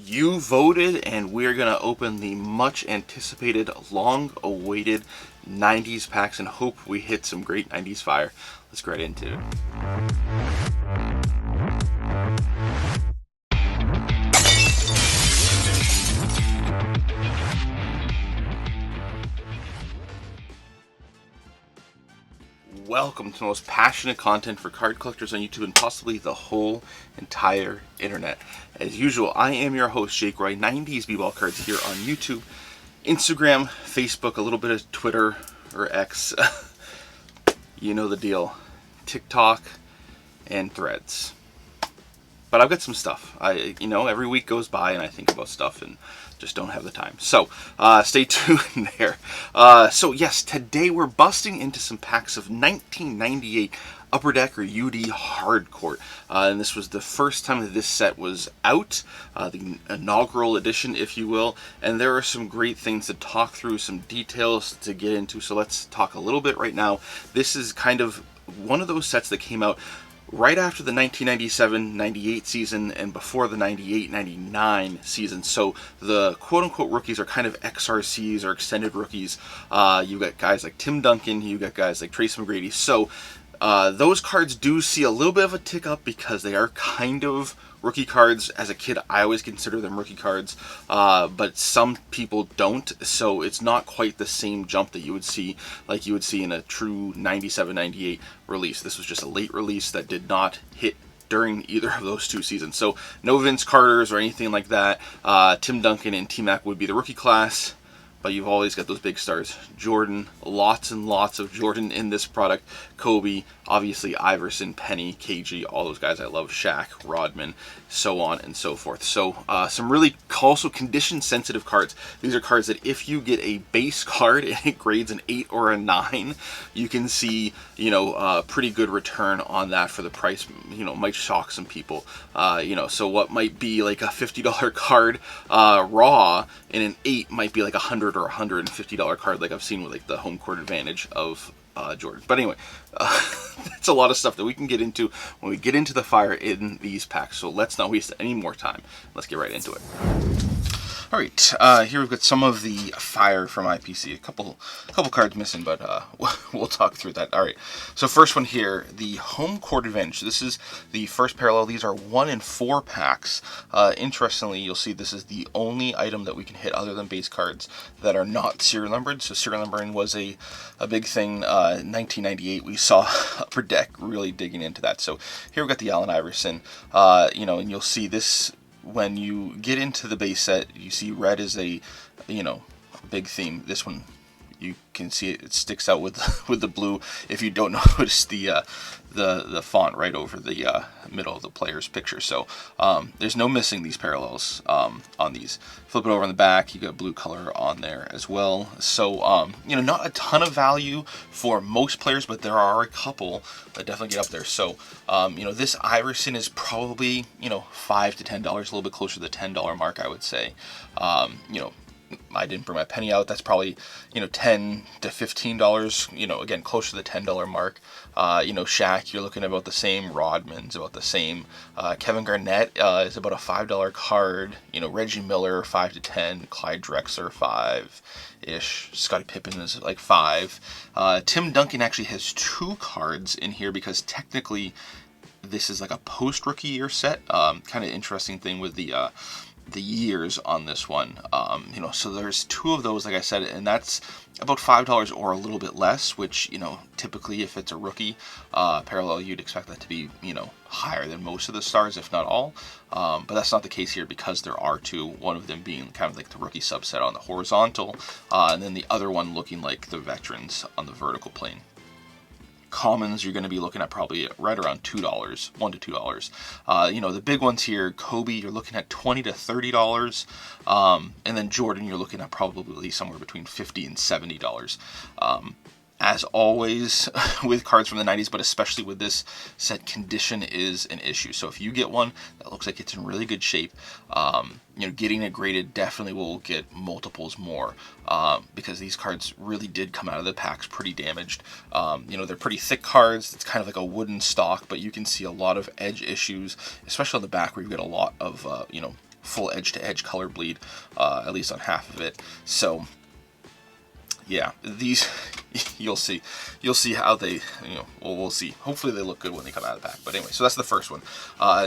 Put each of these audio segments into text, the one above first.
You voted, and we're going to open the much anticipated, long awaited 90s packs and hope we hit some great 90s fire. Let's get right into it. Welcome to the most passionate content for card collectors on YouTube and possibly the whole entire internet. As usual, I am your host, Jake Roy, 90s b-ball cards here on YouTube, Instagram, Facebook, a little bit of Twitter or X, you know the deal, TikTok, and Threads. But I've got some stuff. Every week goes by and I think about stuff and just don't have the time. So stay tuned there. So yes, today we're busting into some packs of 1998 Upper Deck or UD Hardcourt. And this was the first time that this set was out, the inaugural edition, if you will. And there are some great things to talk through, some details to get into. So let's talk a little bit right now. This is kind of one of those sets that came out right after the 1997-98 season and before the 98-99 season. So the quote-unquote rookies are kind of XRCs or extended rookies. You got guys like Tim Duncan, you got guys like Tracy McGrady. So those cards do see a little bit of a tick up because they are kind of rookie cards. As a kid, I always consider them rookie cards, but some people don't, so it's not quite the same jump that you would see like you would see in a true 97-98 release. This was just a late release that did not hit during either of those two seasons. So no Vince Carters or anything like that. Tim Duncan and T-Mac would be the rookie class, but you've always got those big stars. Jordan, lots and lots of Jordan in this product. Kobe, obviously Iverson, Penny, KG, all those guys I love. Shaq, Rodman, so on and so forth. So some really also condition sensitive cards. These are cards that if you get a base card and it grades an 8 or a 9, you can see, a pretty good return on that for the price. Might shock some people. So what might be like a $50 card raw in an 8 might be like a $100 or $150 card, like I've seen with like the home court advantage of Jordan. But anyway, that's a lot of stuff that we can get into when we get into the fire in these packs. So let's not waste any more time. Let's get right into it. All right, here we've got some of the fire from IPC. A couple cards missing, but we'll talk through that. All right, so first one here, the home court advantage. This is the first parallel. These are 1 in 4 packs. Interestingly, you'll see this is the only item that we can hit other than base cards that are not serial numbered. So serial numbering was a big thing. 1998, we saw Upper Deck really digging into that. So here we've got the Allen Iverson. And you'll see this. When you get into the base set, you see red is a big theme. This one, you can see it sticks out with the blue. If you don't notice the font right over the middle of the player's picture. So there's no missing these parallels on these. Flip it over on the back, you got blue color on there as well. So not a ton of value for most players, but there are a couple that definitely get up there. So this Iverson is probably $5 to $10, a little bit closer to the $10 mark, I would say. I didn't bring my penny out. That's probably, $10 to $15, again, closer to the $10 mark. Shaq, you're looking at about the same. Rodman's about the same. Kevin Garnett is about a $5 card. Reggie Miller, 5 to 10. Clyde Drexler, 5-ish. Scottie Pippen is like 5. Tim Duncan actually has 2 cards in here because technically this is like a post-rookie year set. Kind of interesting thing with the years on this one. So there's 2 of those, like I said, and that's about $5 or a little bit less, which, typically if it's a rookie parallel, you'd expect that to be, higher than most of the stars, if not all. But that's not the case here because there are 2, one of them being kind of like the rookie subset on the horizontal, and then the other one looking like the veterans on the vertical plane. Commons, you're going to be looking at probably right around $2, $1 to $2. The big ones here, Kobe, you're looking at $20 to $30, and then Jordan, you're looking at probably somewhere between $50 and $70. As always with cards from the 90s, but especially with this set, condition is an issue. So if you get one that looks like it's in really good shape, getting it graded definitely will get multiples more, because these cards really did come out of the packs pretty damaged. They're pretty thick cards. It's kind of like a wooden stock, but you can see a lot of edge issues, especially on the back where you've got a lot of, full edge-to-edge color bleed, at least on half of it. So yeah, these you'll see how they, we'll see. Hopefully they look good when they come out of the pack. But anyway, so that's the first one.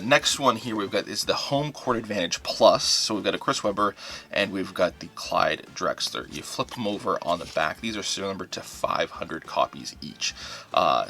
Next one here we've got is the Home Court Advantage Plus. So we've got a Chris Webber and we've got the Clyde Drexler. You flip them over on the back. These are serial numbered to 500 copies each.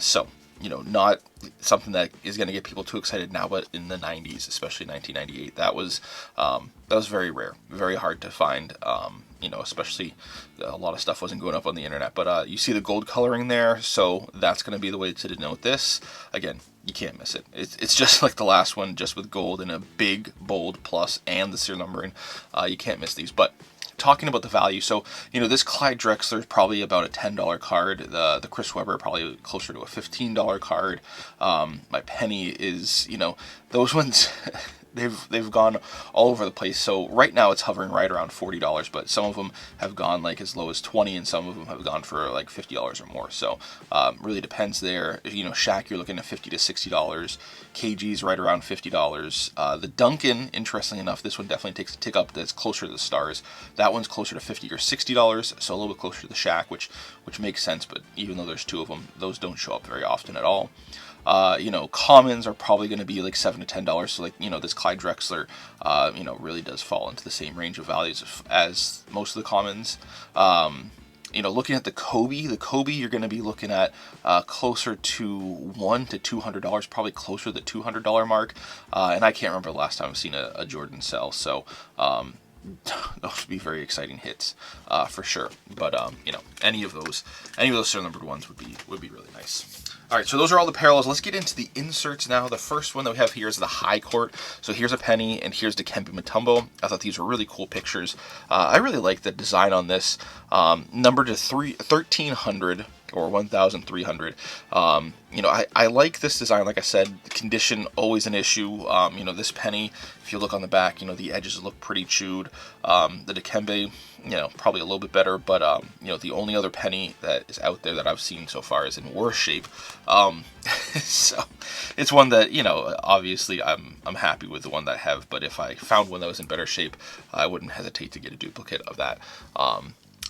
So not something that is going to get people too excited now, but in the 90s, especially 1998, that was very rare, very hard to find. Especially a lot of stuff wasn't going up on the internet. But you see the gold coloring there, so that's going to be the way to denote this. Again, you can't miss it. It's just like the last one, just with gold and a big, bold plus and the serial numbering. You can't miss these. But talking about the value, so this Clyde Drexler is probably about a $10 card. The Chris Webber probably closer to a $15 card. My penny is, those ones. They've gone all over the place. So right now it's hovering right around $40, but some of them have gone like as low as $20, and some of them have gone for like $50 or more. So really depends there. Shaq, you're looking at $50 to $60. KG's right around $50. The Duncan, interestingly enough, this one definitely takes a tick up. That's closer to the stars. That one's closer to $50 or $60, so a little bit closer to the Shaq, which makes sense. But even though there's two of them, those don't show up very often at all. Commons are probably going to be like $7 to $10. So like, this Clyde Drexler, really does fall into the same range of values as most of the commons. Looking at the Kobe, you're going to be looking at closer to $100 to $200, probably closer to the $200 mark. And I can't remember the last time I've seen a Jordan sell. So, those would be very exciting hits, for sure. But, any of those serial numbered ones would be really nice. All right, so those are all the parallels. Let's get into the inserts now. The first one that we have here is the High Court. So here's a penny, and here's Dikembe Mutombo. I thought these were really cool pictures. I really like the design on this. Numbered to 1,300 or 1,300. I like this design. Like I said, condition always an issue. This penny, if you look on the back, the edges look pretty chewed. The Dikembe, probably a little bit better, but the only other penny that is out there that I've seen so far is in worse shape. So it's one that, obviously I'm happy with the one that I have, but if I found one that was in better shape, I wouldn't hesitate to get a duplicate of that.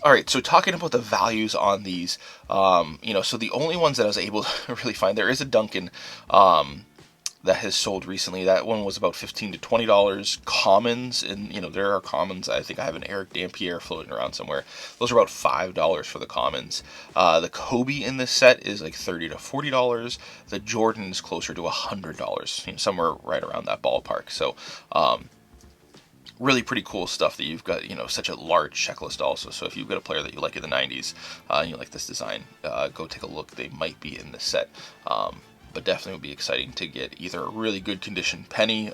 All right, so talking about the values on these, so the only ones that I was able to really find, there is a Duncan that has sold recently. That one was about $15 to $20. Commons, and there are commons. I think I have an Eric Dampier floating around somewhere. Those are about $5 for the commons. The Kobe in this set is like $30 to $40. The Jordan is closer to $100, somewhere right around that ballpark. So, really pretty cool stuff that you've got, such a large checklist also. So if you've got a player that you like in the 90s, and you like this design, go take a look. They might be in this set. But definitely would be exciting to get either a really good condition penny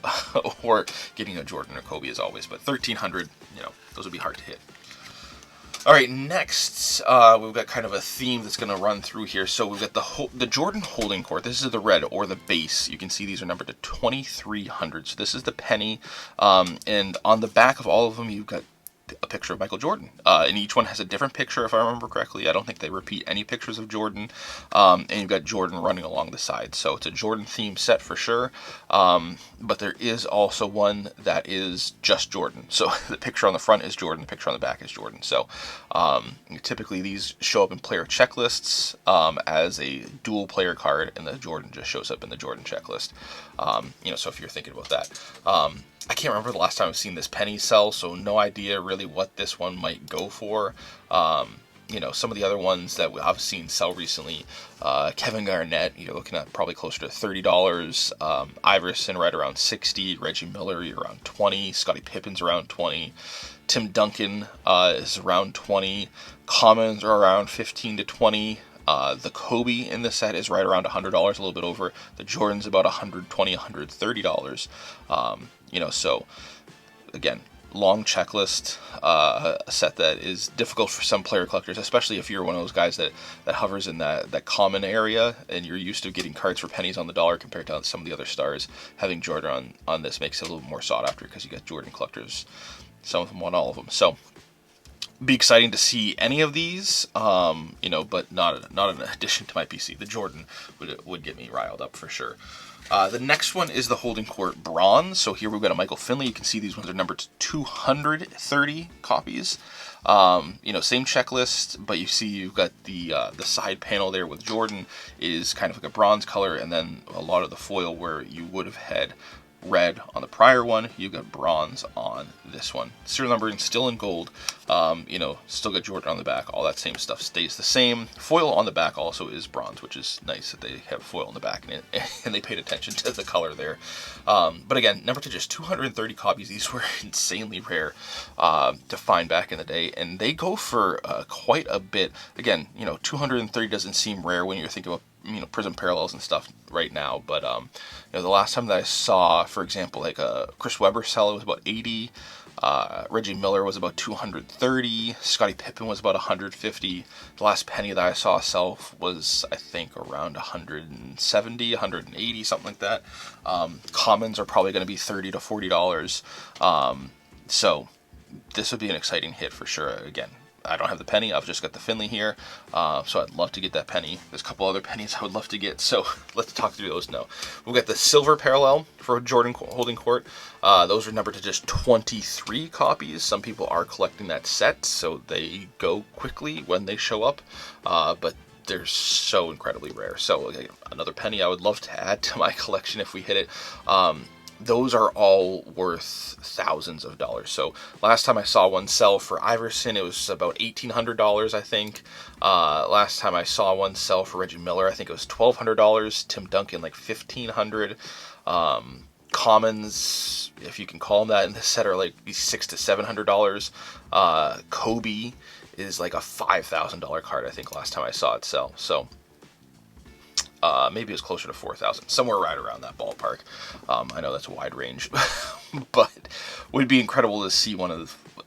or getting a Jordan or Kobe as always. But 1,300, those would be hard to hit. All right, next we've got kind of a theme that's going to run through here. So we've got the Jordan Holding Court. This is the red or the base. You can see these are numbered to 2,300. So this is the penny, and on the back of all of them, you've got a picture of Michael Jordan, and each one has a different picture if I remember correctly. I don't think they repeat any pictures of Jordan, and you've got Jordan running along the side, so it's a Jordan themed set for sure. But there is also one that is just Jordan, so the picture on the front is Jordan, the picture on the back is Jordan. So typically these show up in player checklists as a dual player card, and the Jordan just shows up in the Jordan checklist. So if you're thinking about that, I can't remember the last time I've seen this penny sell, so no idea really what this one might go for. Some of the other ones that I've seen sell recently, Kevin Garnett, you're looking at probably closer to $30. Iverson right around $60. Reggie Miller, you're around $20. Scottie Pippen's around $20. Tim Duncan is around $20. Commons are around $15 to $20. The Kobe in this set is right around $100, a little bit over. The Jordan's about $120, $130. So again, long checklist, a set that is difficult for some player collectors, especially if you're one of those guys that hovers in that common area and you're used to getting cards for pennies on the dollar compared to some of the other stars. Having Jordan on this makes it a little more sought after because you got Jordan collectors. Some of them want all of them. So be exciting to see any of these, you know, but not an addition to my PC. The Jordan would get me riled up for sure. The next one is the Holding Court Bronze. So here we've got a Michael Finley. You can see these ones are numbered to 230 copies. You know, same checklist, but you see you've got the side panel there with Jordan is kind of like a bronze color, and then a lot of the foil where you would have had red on the prior one, you've got bronze on this one. Serial numbering still in gold. You know, still got Jordan on the back. All that same stuff stays the same. Foil on the back also is bronze, which is nice that they have foil on the back and they paid attention to the color there. But again, number 2, just 230 copies. These were insanely rare to find back in the day, and they go for quite a bit. Again, you know, 230 doesn't seem rare when you're thinking about, you know, Prism Parallels and stuff right now, but you know, the last time that I saw, for example, like Chris Webber sell, it was about 80. Reggie Miller was about 230. Scottie Pippen was about 150. The last penny that I saw sell was, I think, around 170, 180, something like that. Commons are probably going to be $30 to $40. So this would be an exciting hit for sure. Again, I don't have the penny. I've just got the Finley here, so I'd love to get that penny. There's a couple other pennies I would love to get, so let's talk through those now. We've got the silver parallel for Jordan Holding Court. Those are numbered to just 23 copies. Some people are collecting that set, so they go quickly when they show up, but they're so incredibly rare. So another penny I would love to add to my collection if we hit it. Those are all worth thousands of dollars. So last time I saw one sell for Iverson, it was about $1,800, I think. Last time I saw one sell for Reggie Miller, I think it was $1,200. Tim Duncan, like $1,500. Commons, if you can call them that, in this set are like $600 to $700. Kobe is like a $5,000 card, I think, last time I saw it sell. So maybe it was closer to 4,000, somewhere right around that ballpark. I know that's a wide range, but it would be incredible to see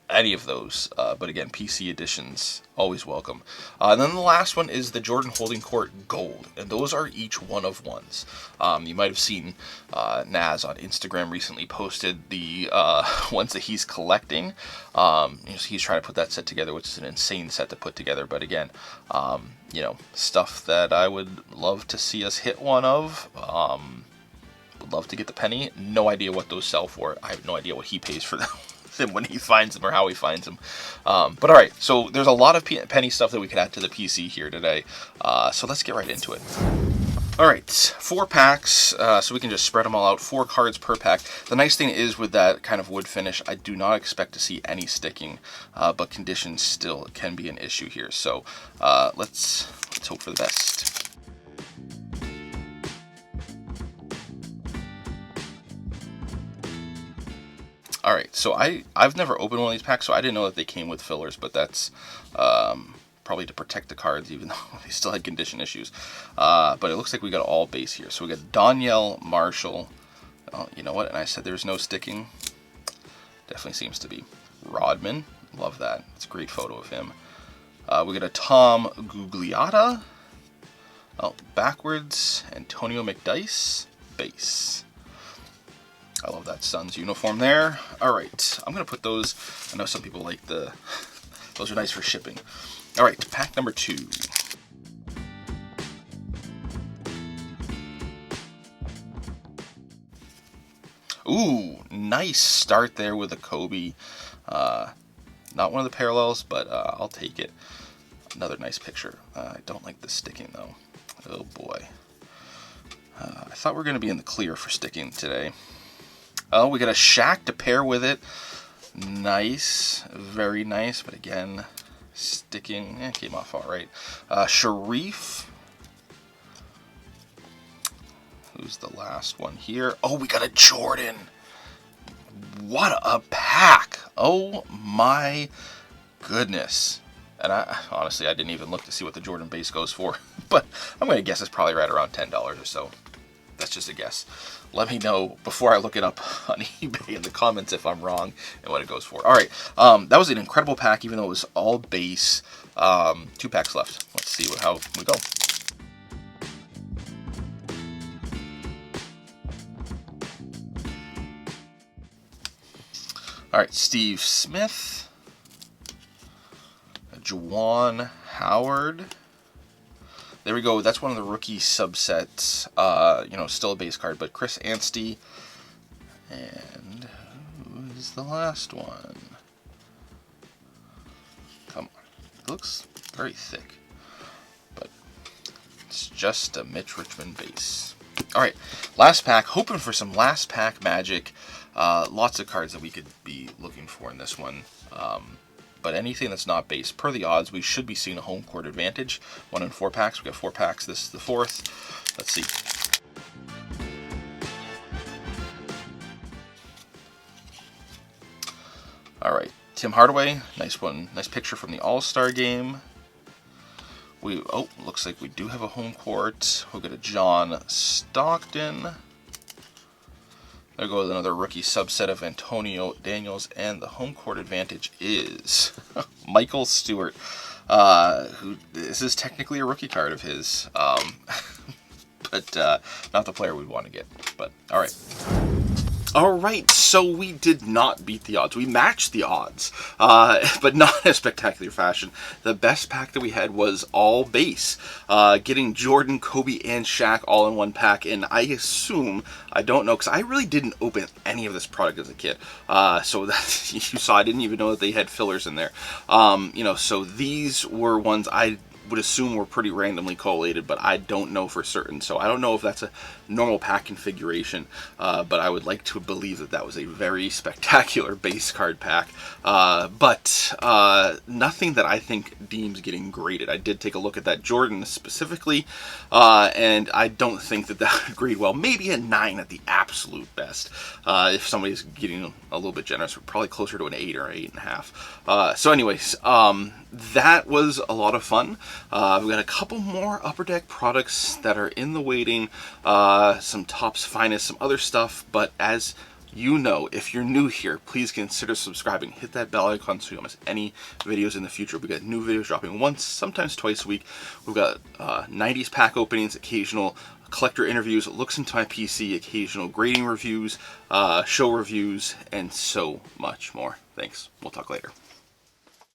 any of those. But again, PC editions, always welcome. And then the last one is the Jordan Holding Court Gold, and those are each one of ones. You might have seen Naz on Instagram recently posted the ones that he's collecting. He's trying to put that set together, which is an insane set to put together. But again, you know, stuff that I would love to see us hit one of. Would love to get the penny. No idea what those sell for. I have no idea what he pays for them when he finds them or how he finds them. But all right, so there's a lot of penny stuff that we could add to the PC here today. So let's get right into it. All right, 4 packs, so we can just spread them all out. 4 cards per pack. The nice thing is with that kind of wood finish, I do not expect to see any sticking, but conditions still can be an issue here. So let's hope for the best. All right, so I've never opened one of these packs, so I didn't know that they came with fillers, but that's probably to protect the cards, even though they still had condition issues. But it looks like we got all base here. So we got Donyell Marshall. Oh, you know what? And I said there's no sticking. Definitely seems to be. Rodman. Love that. It's a great photo of him. We got a Tom Gugliotta. Oh, backwards. Antonio McDyess. Base. I love that Suns uniform there. All right. I'm going to put those. I know some people like those are nice for shipping. All right, pack number 2. Ooh, nice start there with a Kobe. Not one of the parallels, but I'll take it. Another nice picture. I don't like the sticking, though. Oh, boy. I thought we were going to be in the clear for sticking today. Oh, we got a Shaq to pair with it. Nice. Very nice, but again, sticking. Came off all right. Sharif. Who's the last one here? Oh, we got a Jordan. What a pack. Oh my goodness. And honestly, I didn't even look to see what the Jordan base goes for. But I'm going to guess it's probably right around $10 or so. That's just a guess. Let me know before I look it up on eBay in the comments if I'm wrong and what it goes for. All right, that was an incredible pack, even though it was all base. 2 packs left. Let's see how we go. All right, Steve Smith. Juwan Howard. There we go. That's one of the rookie subsets. You know, still a base card, but Chris Anstey. And who is the last one? Come on. It looks very thick, but it's just a Mitch Richmond base. Alright, last pack. Hoping for some last pack magic. Lots of cards that we could be looking for in this one. But anything that's not base, per the odds, we should be seeing a home court advantage. 1 in 4 packs. We got 4 packs. This is the 4th. Let's see. Alright, Tim Hardaway. Nice one. Nice picture from the All-Star game. Looks like we do have a home court. We'll get a John Stockton. There goes another rookie subset of Antonio Daniels, and the home court advantage is Michael Stewart, who this is technically a rookie card of his, but not the player we'd want to get. But all right. Alright, so we did not beat the odds. We matched the odds, but not in a spectacular fashion. The best pack that we had was all base, getting Jordan, Kobe, and Shaq all in one pack, and I assume, I don't know, because I really didn't open any of this product as a kid, so that you saw, I didn't even know that they had fillers in there. You know, so these were ones I would assume were pretty randomly collated, but I don't know for certain. So I don't know if that's a normal pack configuration, but I would like to believe that that was a very spectacular base card pack. But nothing that I think deems getting graded. I did take a look at that Jordan specifically, and I don't think that that would grade well. Maybe a 9 at the absolute best. If somebody's getting a little bit generous, we're probably closer to an 8 or 8.5. So anyways, that was a lot of fun. We've got a couple more Upper Deck products that are in the waiting, some Topps Finest, some other stuff, but as you know, if you're new here, please consider subscribing. Hit that bell icon so you don't miss any videos in the future. We've got new videos dropping once, sometimes twice a week. We've got 90s pack openings, occasional collector interviews, looks into my PC, occasional grading reviews, show reviews, and so much more. Thanks. We'll talk later.